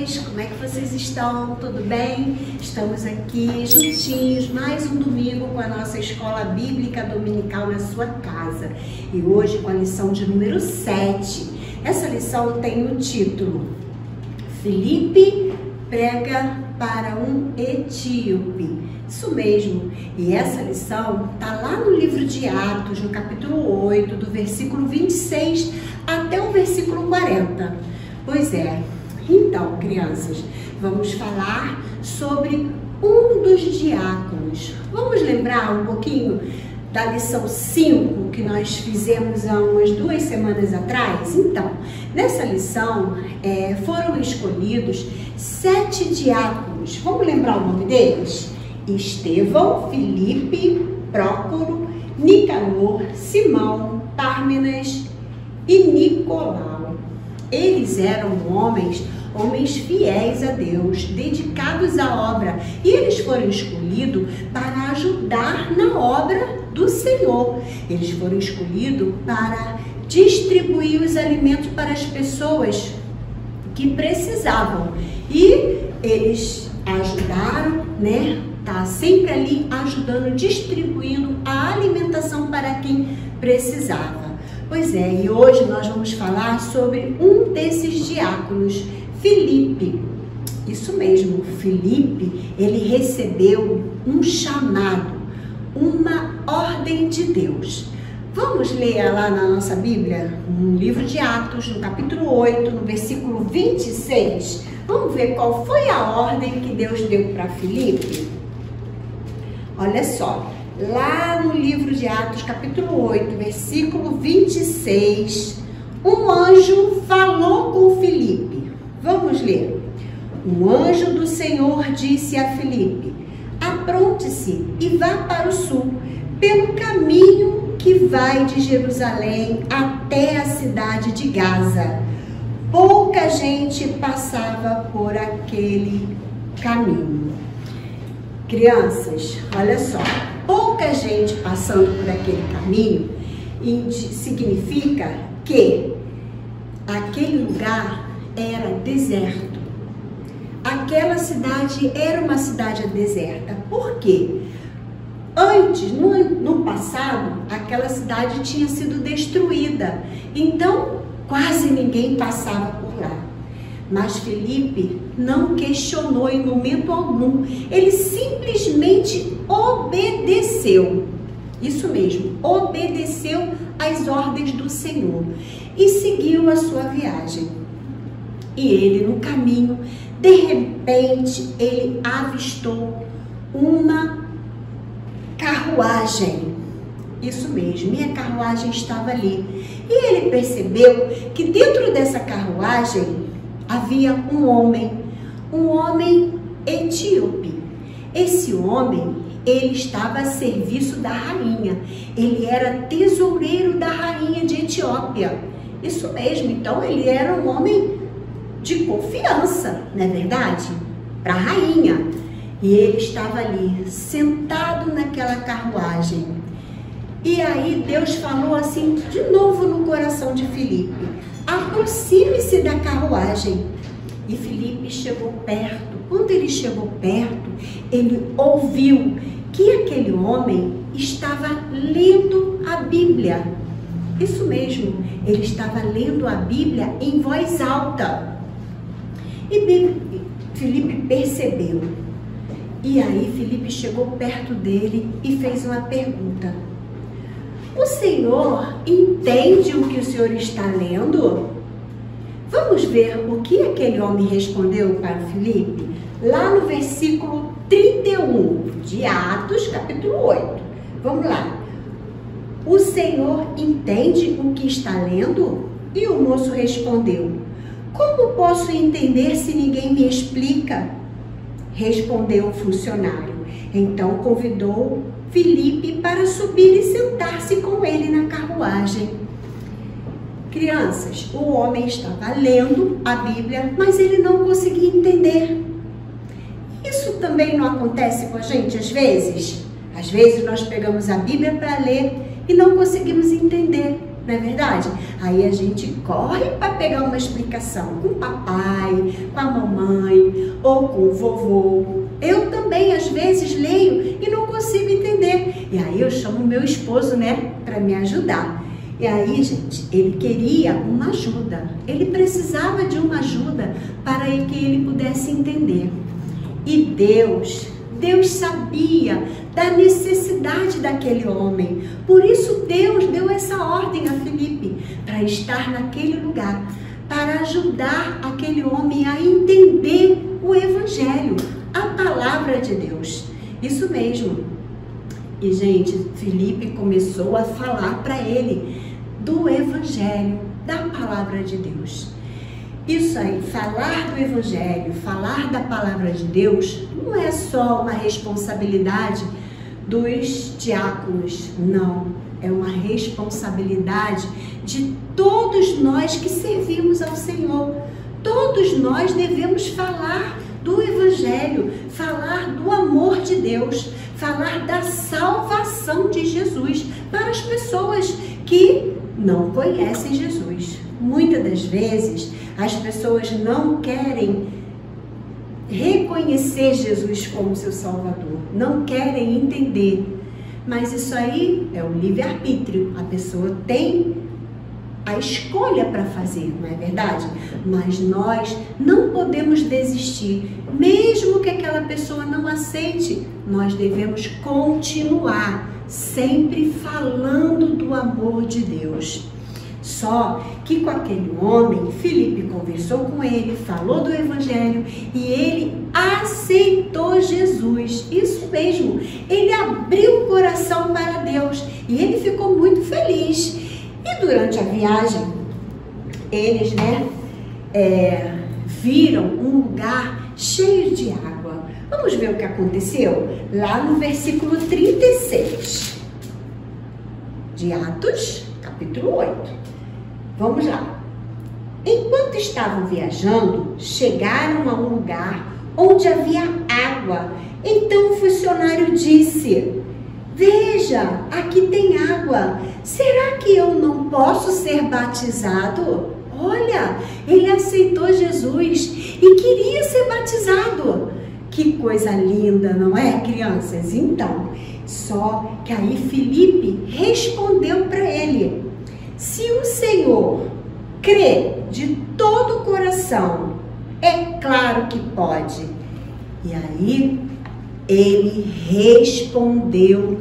paz, como é que vocês estão? Tudo bem? Estamos aqui juntinhos, mais um domingo com a nossa escola bíblica dominical na sua casa. E hoje com a lição de número 7. Essa lição tem o título Filipe prega para um etíope. Isso mesmo. E essa lição está lá no livro de Atos, no capítulo 8, do versículo 26 até o versículo 40. Pois é. Então, crianças, vamos falar sobre um dos diáconos. Vamos lembrar um pouquinho da lição 5 que nós fizemos há umas 2 semanas atrás? Então, nessa lição foram escolhidos 7 diáconos. Vamos lembrar o nome deles? Estevão, Filipe, Prócoro, Nicanor, Simão, Pármenas e Nicolau. Eles eram homens fiéis a Deus, dedicados à obra, e eles foram escolhidos para ajudar na obra do Senhor. Eles foram escolhidos para distribuir os alimentos para as pessoas que precisavam. E eles ajudaram, né? Tá sempre ali ajudando, distribuindo a alimentação para quem precisava. Pois é, e hoje nós vamos falar sobre um desses diáconos, Filipe. Isso mesmo, Filipe, ele recebeu um chamado, uma ordem de Deus. Vamos ler lá na nossa Bíblia, no livro de Atos, no capítulo 8, no versículo 26. Vamos ver qual foi a ordem que Deus deu para Filipe? Olha só. Lá no livro de Atos, capítulo 8, versículo 26, um anjo falou com Filipe. Vamos ler. Um anjo do Senhor disse a Filipe: apronte-se e vá para o sul, pelo caminho que vai de Jerusalém até a cidade de Gaza. Pouca gente passava por aquele caminho. Crianças, olha só. Pouca gente passando por aquele caminho significa que aquele lugar era deserto. Aquela cidade era uma cidade deserta. Por quê? Antes, no passado, aquela cidade tinha sido destruída. Então, quase ninguém passava por lá. Mas Filipe não questionou em momento algum. Ele simplesmente obedeceu. Isso mesmo, obedeceu às ordens do Senhor e seguiu a sua viagem. E ele, no caminho, de repente, ele avistou uma carruagem. Isso mesmo, e a carruagem estava ali. E ele percebeu que dentro dessa carruagem havia um homem etíope. Esse homem, ele estava a serviço da rainha. Ele era tesoureiro da rainha de Etiópia. Isso mesmo, então ele era um homem de confiança, não é verdade? Para a rainha. E ele estava ali, sentado naquela carruagem. E aí Deus falou assim, de novo no coração de Filipe: aproxime-se da carruagem. E Filipe chegou perto. Quando ele chegou perto, ele ouviu que aquele homem estava lendo a Bíblia. Isso mesmo, ele estava lendo a Bíblia em voz alta. E Filipe percebeu. E aí Filipe chegou perto dele e fez uma pergunta: o Senhor entende o que o Senhor está lendo? Vamos ver o que aquele homem respondeu para Filipe, lá no versículo 31 de Atos, capítulo 8. Vamos lá. O Senhor entende o que está lendo? E o moço respondeu: como posso entender se ninguém me explica? Respondeu o funcionário. Então convidou Filipe para subir e sentar-se com ele na carruagem. Crianças, o homem estava lendo a Bíblia, mas ele não conseguia entender. Isso também não acontece com a gente às vezes? Às vezes nós pegamos a Bíblia para ler e não conseguimos entender. não é verdade? Aí a gente corre para pegar uma explicação com o papai, com a mamãe ou com o vovô. Eu também às vezes leio e não consigo entender. E aí eu chamo meu esposo, né, para me ajudar. E aí, gente, ele queria uma ajuda. Ele precisava de uma ajuda para que ele pudesse entender. E Deus sabia da necessidade daquele homem. Por isso Deus deu essa ordem a Filipe para estar naquele lugar, para ajudar aquele homem a entender o Evangelho, a palavra de Deus. Isso mesmo. E, gente, Filipe começou a falar para ele do Evangelho, da palavra de Deus. Isso aí, falar do Evangelho, falar da palavra de Deus, não é só uma responsabilidade dos diáconos, não. É uma responsabilidade de todos nós que servimos ao Senhor. Todos nós devemos falar do Evangelho, falar do amor de Deus, falar da salvação de Jesus para as pessoas que não conhecem Jesus. Muitas das vezes as pessoas não querem reconhecer Jesus como seu Salvador, não querem entender. Mas isso aí é o livre-arbítrio. A pessoa tem a escolha para fazer, não é verdade? Mas nós não podemos desistir. Mesmo que aquela pessoa não aceite, nós devemos continuar sempre falando do amor de Deus. Só que com aquele homem, Filipe conversou com ele, falou do Evangelho e ele aceitou Jesus. Isso mesmo, ele abriu o coração para Deus e ele ficou muito feliz. E durante a viagem, eles, viram um lugar cheio de água. Vamos ver o que aconteceu? Lá no versículo 36 de Atos, capítulo 8. Vamos lá. Enquanto estavam viajando, chegaram a um lugar onde havia água. Então o funcionário disse: veja, aqui tem água. Será que eu não posso ser batizado? Olha, ele aceitou Jesus e queria ser batizado. Que coisa linda, não é, crianças? Então, só que aí Filipe respondeu para ele: se o Senhor crê de todo o coração, é claro que pode. E aí ele respondeu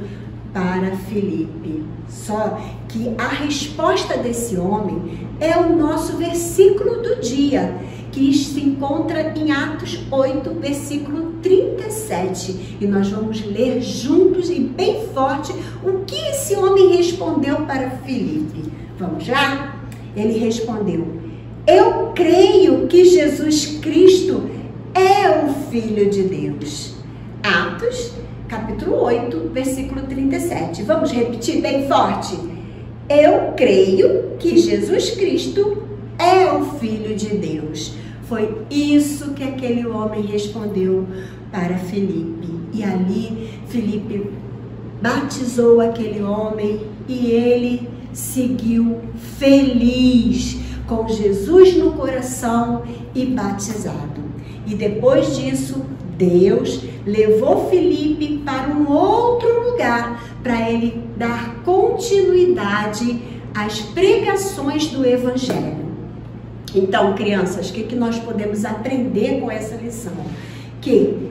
para Filipe. Só que a resposta desse homem é o nosso versículo do dia, que se encontra em Atos 8, versículo 37. E nós vamos ler juntos e bem forte o que esse homem respondeu para Filipe. Vamos lá? Ele respondeu: eu creio que Jesus Cristo é o Filho de Deus. Atos, capítulo 8, versículo 37. Vamos repetir bem forte? Eu creio que Jesus Cristo é o Filho de Deus. Foi isso que aquele homem respondeu para Filipe. E ali Filipe batizou aquele homem e ele seguiu feliz, com Jesus no coração e batizado. E depois disso, Deus levou Filipe para um outro lugar para ele dar continuidade às pregações do Evangelho. Então, crianças, o que nós podemos aprender com essa lição? Que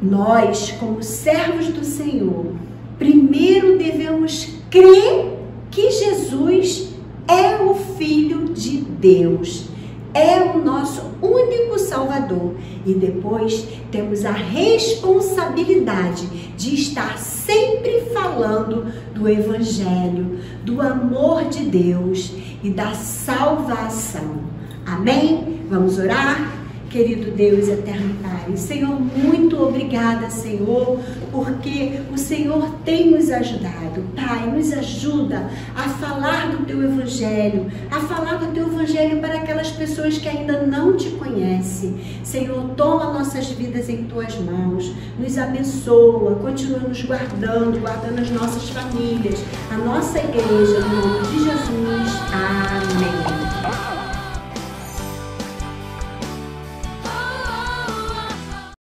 nós, como servos do Senhor, primeiro devemos crer que Jesus é o Filho de Deus, é o nosso único Salvador. E depois temos a responsabilidade de estar sempre falando do Evangelho, do amor de Deus e da salvação. Amém? Vamos orar? querido Deus, eterno Pai. Senhor, muito obrigada, Senhor, porque o Senhor tem nos ajudado. Pai, nos ajuda a falar do Teu Evangelho, para aquelas pessoas que ainda não Te conhecem. Senhor, toma nossas vidas em Tuas mãos, nos abençoa, continua nos guardando as nossas famílias, a nossa igreja, no nome de Jesus.